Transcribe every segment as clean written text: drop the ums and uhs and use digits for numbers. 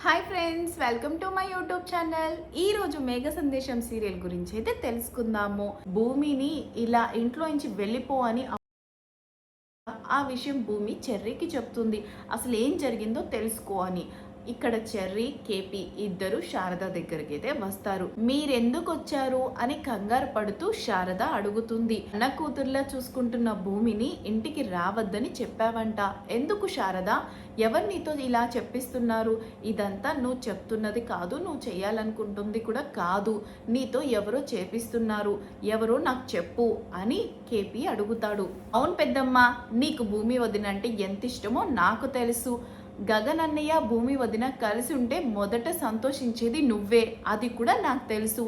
Hi friends, welcome to my YouTube channel. ఈ రోజు మేఘ సందేశం సీరియల్ గురించి అయితే తెలుసుకుందాము. భూమిని ఇలా ఇంట్లో నుంచి వెళ్ళిపో అని ఆ విషయం భూమి చెర్రీకి చెప్తుంది. అసలు ఏం జరిగిందో తెలుసుకో అని. ఇక్కడ చెర్రీ, కేపీ ఇద్దరు శారద దగ్గరికి అయితే వస్తారు. మీరెందుకు వచ్చారు అని కంగారు పడుతూ శారద అడుగుతుంది. అన్న కూతుర్లా చూసుకుంటున్న భూమిని ఇంటికి రావద్దని చెప్పావంట. ఎందుకు శారద? ఎవరు నీతో ఇలా చెప్పిస్తున్నారు? ఇదంతా నువ్వు చెప్తున్నది కాదు, నువ్వు చేయాలనుకుంటుంది కూడా కాదు. నీతో ఎవరో చేపిస్తున్నారు. ఎవరో నాకు చెప్పు అని కేపీ అడుగుతాడు. అవును పెద్దమ్మ, నీకు భూమి వదినంటే ఎంత ఇష్టమో నాకు తెలుసు. గగన్ అన్నయ్య, భూమి వదిన కలిసి ఉంటే మొదట సంతోషించేది నువ్వే, అది కూడా నాకు తెలుసు.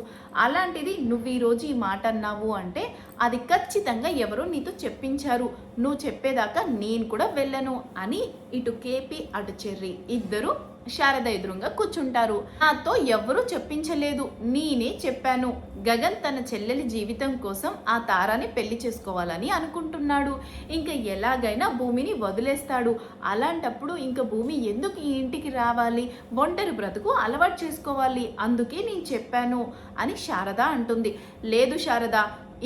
అలాంటిది నువ్వు ఈరోజు ఈ మాట అన్నావు అంటే అది ఖచ్చితంగా ఎవరో నీతో చెప్పించారు. నువ్వు చెప్పేదాకా నేను కూడా వెళ్ళను అని ఇటు కేపీ అటు చెర్రీ ఇద్దరు శారద ఎదురుగా కూర్చుంటారు. నాతో ఎవరూ చెప్పించలేదు, నేనే చెప్పాను. గగన్ తన చెల్లెలి జీవితం కోసం ఆ తారాని పెళ్లి చేసుకోవాలని అనుకుంటున్నాడు. ఇంకా ఎలాగైనా భూమిని వదిలేస్తాడు. అలాంటప్పుడు ఇంకా భూమి ఎందుకు ఈ ఇంటికి రావాలి? ఒంటరి బ్రతుకు అలవాటు చేసుకోవాలి. అందుకే నేను చెప్పాను అని శారద అంటుంది. లేదు శారద,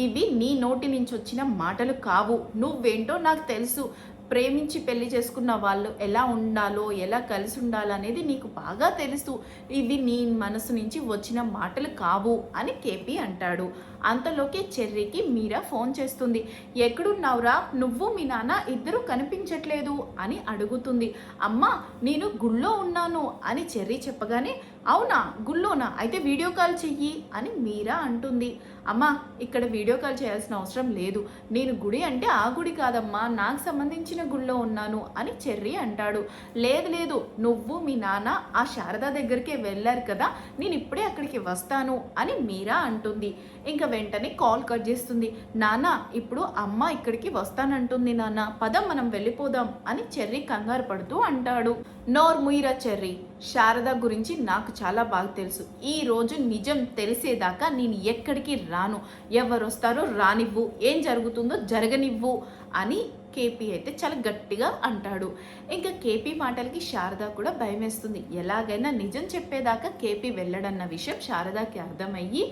ఇవి నీ నోటి నుంచి వచ్చిన మాటలు కావు. నువ్వేంటో నాకు తెలుసు. ప్రేమించి పెళ్లి చేసుకున్న వాళ్ళు ఎలా ఉండాలో, ఎలా కలిసి ఉండాలో అనేది నీకు బాగా తెలుసు. ఇవి నీ మనసు నుంచి వచ్చిన మాటలు కావు అని కేపీ అంటాడు. అంతలోకి చెర్రీకి మీరా ఫోన్ చేస్తుంది. ఎక్కడున్నావురా? నువ్వు మీ నాన్న ఇద్దరు కనిపించట్లేదు అని అడుగుతుంది. అమ్మా, నేను గుళ్ళో ఉన్నాను అని చెర్రీ చెప్పగానే, అవునా గుళ్ళోనా? అయితే వీడియో కాల్ చెయ్యి అని మీరా అంటుంది. అమ్మా, ఇక్కడ వీడియో కాల్ చేయాల్సిన అవసరం లేదు. నేను గుడి అంటే ఆ గుడి కాదమ్మా, నాకు సంబంధించిన గుళ్ళో ఉన్నాను అని చెర్రీ అంటాడు. లేదు లేదు, నువ్వు మీ నాన్న ఆ శారద దగ్గరికే వెళ్ళారు కదా, నేను ఇప్పుడే అక్కడికి వస్తాను అని మీరా అంటుంది. ఇంకా వెంటనే కాల్ కట్ చేస్తుంది. నాన్న, ఇప్పుడు అమ్మ ఇక్కడికి వస్తానంటుంది నాన్న, పదం మనం వెళ్ళిపోదాం అని చెర్రీ కంగారు పడుతూ అంటాడు. నోర్ ముయిరా చెర్రీ, శారద గురించి నాకు చాలా బాగా తెలుసు. ఈ రోజు నిజం తెలిసేదాకా నేను ఎక్కడికి రాను. ఎవరు వస్తారో రానివ్వు, ఏం జరుగుతుందో జరగనివ్వు అని కేపీ అయితే చాలా గట్టిగా అంటాడు. ఇంకా కేపీ మాటలకి శారద కూడా భయమేస్తుంది. ఎలాగైనా నిజం చెప్పేదాకా కేపీ వెళ్ళడన్న విషయం శారదకి అర్థమయ్యి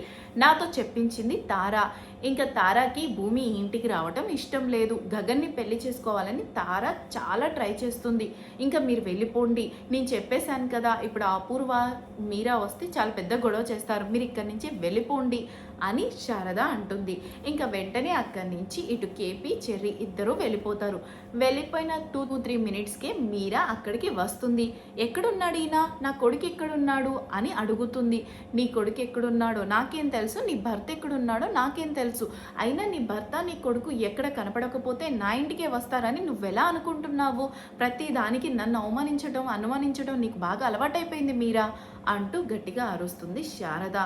నాతో చెప్పించింది తారా. ఇంకా తారాకి భూమి ఇంటికి రావటం ఇష్టం లేదు. గగన్ని పెళ్లి చేసుకోవాలని తారా చాలా ట్రై చేస్తుంది. ఇంకా మీరు వెళ్ళిపోండి, నేను చెప్పేశాను కదా, ఇప్పుడు అపూర్వ మీరా వస్తే చాలా పెద్ద గొడవ చేస్తారు, మీరు ఇక్కడి నుంచి వెళ్ళిపోండి అని శారద అంటుంది. ఇంకా వెంటనే అక్కడి నుంచి ఇటు కేపీ చెర్రీ ఇద్దరు వెళ్ళిపోతారు. వెళ్ళిపోయిన 2-3 మినిట్స్కే మీరా అక్కడికి వస్తుంది. ఎక్కడున్నాడు ఈయన? నా కొడుకు ఎక్కడున్నాడు అని అడుగుతుంది. నీ కొడుకు ఎక్కడున్నాడో నాకేం తెలుసు, నీ భర్త ఎక్కడున్నాడో నాకేం తెలుసు. అయినా నీ భర్త నీ కొడుకు ఎక్కడ కనపడకపోతే నా ఇంటికే వస్తారని నువ్వెలా అనుకుంటున్నావు? ప్రతి దానికి నన్ను అవమానించడం, అనుమానించడం నీకు బాగా అలవాటైపోయింది మీరా అంటూ గట్టిగా అరుస్తుంది శారద.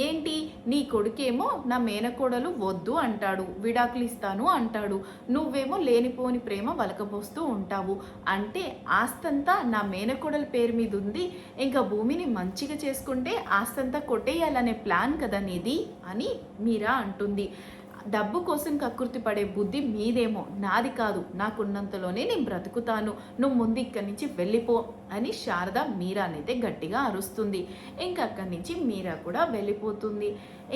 ఏంటి, నీ కొడుకేమో నా మేనకోడలు వద్దు అంటాడు, విడాకులు ఇస్తాను అంటాడు, నువ్వేమో లేనిపోని ప్రేమ వలకబోస్తూ ఉంటావు. అంటే ఆస్తంతా నా మేనకోడల పేరు మీద ఉంది, ఇంకా భూమిని మంచిగా చేసుకుంటే ఆస్తంతా కొట్టేయాలనే ప్లాన్ కదా నీది అని మీరా అంటుంది. డబ్బు కోసం కకృతి పడే బుద్ధి మీదేమో, నాది కాదు. నాకున్నంతలోనే నేను బ్రతుకుతాను, నువ్వు ముందు ఇక్కడి నుంచి వెళ్ళిపో అని శారద మీరానైతే గట్టిగా అరుస్తుంది. ఇంకా అక్కడి నుంచి మీరా కూడా వెళ్ళిపోతుంది.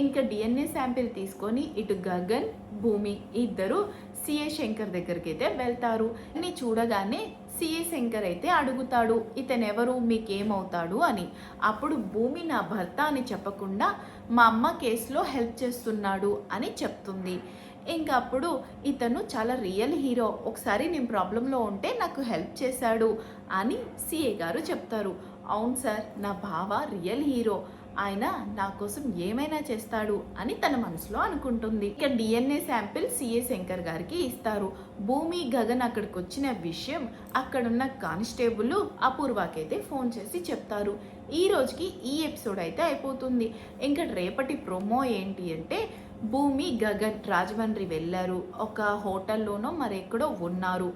ఇంకా డిఎన్ఏ శాంపిల్ తీసుకొని ఇటు గగన్, భూమి ఇద్దరు సిఏ శంకర్ దగ్గరికి అయితే వెళ్తారు. అని చూడగానే సిఏ శంకర్ అయితే అడుగుతాడు, ఇతనెవరు, మీకేమవుతాడు అని. అప్పుడు భూమి నా భర్త అని చెప్పకుండా మా అమ్మ కేసులో హెల్ప్ చేస్తున్నాడు అని చెప్తుంది. ఇంకా అప్పుడు ఇతను చాలా రియల్ హీరో, ఒకసారి నేను ప్రాబ్లంలో ఉంటే నాకు హెల్ప్ చేశాడు అని సిఏ గారు చెప్తారు. అవును సార్, నా బావ రియల్ హీరో, ఆయన నా కోసం ఏమైనా చేస్తాడు అని తన మనసులో అనుకుంటుంది. ఇక డిఎన్ఏ శాంపిల్ సిఏ శంకర్ గారికి ఇస్తారు. భూమి, గగన్ అక్కడికి వచ్చిన విషయం అక్కడున్న కానిస్టేబుల్ అపూర్వకైతే ఫోన్ చేసి చెప్తారు. ఈ రోజుకి ఈ ఎపిసోడ్ అయితే అయిపోతుంది. ఇంకా రేపటి ప్రోమో ఏంటి అంటే భూమి, గగన్ రాజమండ్రి వెళ్ళారు. ఒక హోటల్లోనో మరెక్కడో ఉన్నారు.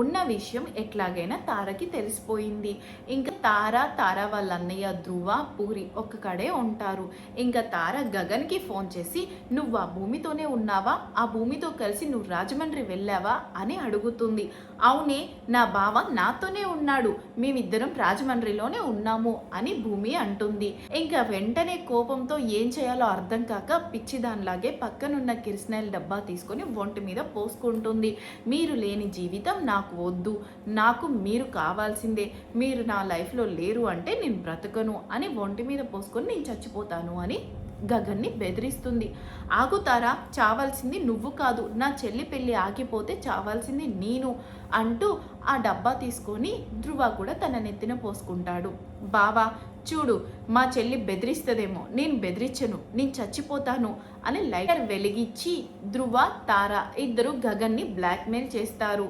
ఉన్న విషయం ఎట్లాగైనా తారకి తెలిసిపోయింది. ఇంకా తార వాళ్ళ అన్నయ్య ధ్రువ, పూరి ఒక్క కడే ఉంటారు. ఇంకా తార గగన్కి ఫోన్ చేసి, నువ్వు ఆ భూమితోనే ఉన్నావా, ఆ భూమితో కలిసి నువ్వు రాజమండ్రి వెళ్ళావా అని అడుగుతుంది. అవునే, నా బావ నాతోనే ఉన్నాడు, మేమిద్దరం రాజమండ్రిలోనే ఉన్నాము అని భూమి అంటుంది. ఇంకా వెంటనే కోపంతో ఏం చేయాలో అర్థం కాక పిచ్చిదానిలాగే పక్కనున్న కిరసనాయిల డబ్బా తీసుకొని ఒంటి మీద పోసుకుంటుంది. మీరు లేని జీవితం నాకు వద్దు, నాకు మీరు కావాల్సిందే, మీరు నా లైఫ్లో లేరు అంటే నేను బ్రతకను అని ఒంటి మీద పోసుకొని నేను చచ్చిపోతాను అని గగన్ని బెదిరిస్తుంది. ఆగుతారా, చావాల్సింది నువ్వు కాదు, నా చెల్లి పెళ్ళి ఆగిపోతే చావాల్సింది నేను అంటూ ఆ డబ్బా తీసుకొని ధ్రువ కూడా తన నెత్తిన పోసుకుంటాడు. బావా చూడు, మా చెల్లి బెదిరిస్తుందేమో, నేను బెదిరించను, నేను చచ్చిపోతాను అని లైటర్ వెలిగించి ధ్రువ, తార ఇద్దరు గగన్ని బ్లాక్మెయిల్ చేస్తారు.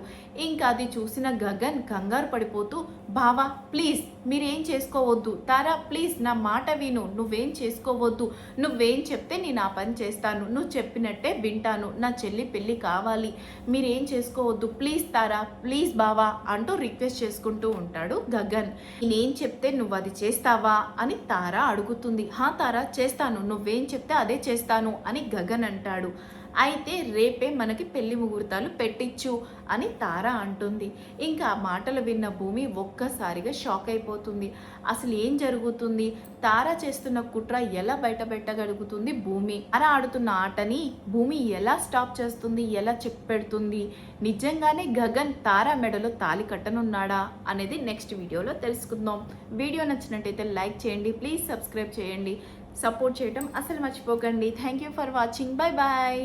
ఇంకా అది చూసిన గగన్ కంగారు పడిపోతూ, బావా ప్లీజ్ మీరేం చేసుకోవద్దు, తారా ప్లీజ్ నా మాట విను, నువ్వేం చేసుకోవద్దు, నువ్వేం చెప్తే నేను ఆ పని చేస్తాను, నువ్వు చెప్పినట్టే వింటాను, నా చెల్లి పెళ్ళి కావాలి, మీరేం చేసుకోవద్దు ప్లీజ్ తారా, ప్లీజ్ బావా అంటూ రిక్వెస్ట్ చేసుకుంటూ ఉంటాడు గగన్. నేనేం చెప్తే నువ్వు అది చేస్తావా అని తార అడుగుతుంది. హా తారా చేస్తాను, నువ్వేం చెప్తే అదే చేస్తాను అని గగన్ అంటాడు. అయితే రేపే మనకి పెళ్లి ముహూర్తాలు పెట్టించు అని తార అంటుంది. ఇంకా ఆ మాటలు విన్న భూమి ఒక్కసారిగా షాక్ అయిపోతుంది. అసలు ఏం జరుగుతుంది, తార చేస్తున్న కుట్ర ఎలా బయట పెట్టగలుగుతుంది భూమి, తార ఆడుతున్న ఆటని భూమి ఎలా స్టాప్ చేస్తుంది, ఎలా చెప్పెడుతుంది, నిజంగానే గగన్ తార మెడలో తాలి కట్టనున్నాడా అనేది నెక్స్ట్ వీడియోలో తెలుసుకుందాం. వీడియో నచ్చినట్టయితే లైక్ చేయండి, ప్లీజ్ సబ్స్క్రైబ్ చేయండి, సపోర్ట్ చేయడం అసలు మర్చిపోకండి. Thank you for watching, bye bye.